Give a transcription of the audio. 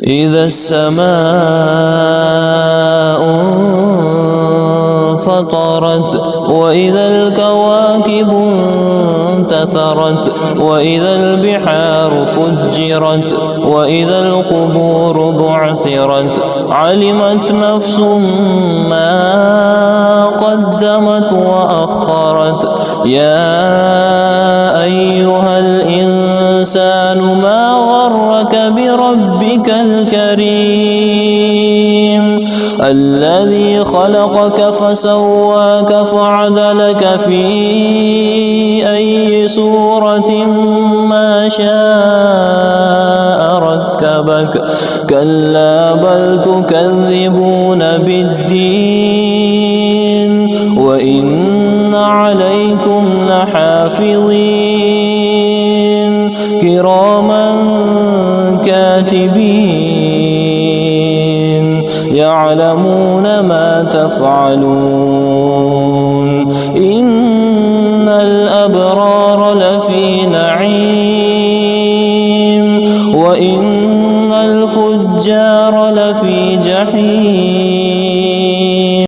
إذا السماء انفطرت وإذا الكواكب انتثرت وإذا البحار فجرت وإذا القبور بعثرت علمت نفس ما قدمت وأخرت يا أيها الإنسان ما غرك بربك الكريم الذي خلقك فسواك فعدلك في أي صورة ما شاء ركبك كلا بل تكذبون بالدين وإن عليكم لحافظين كراما كاتبين يعلمون ما تفعلون إن الأبرار لفي نعيم وإن الفجار لفي جحيم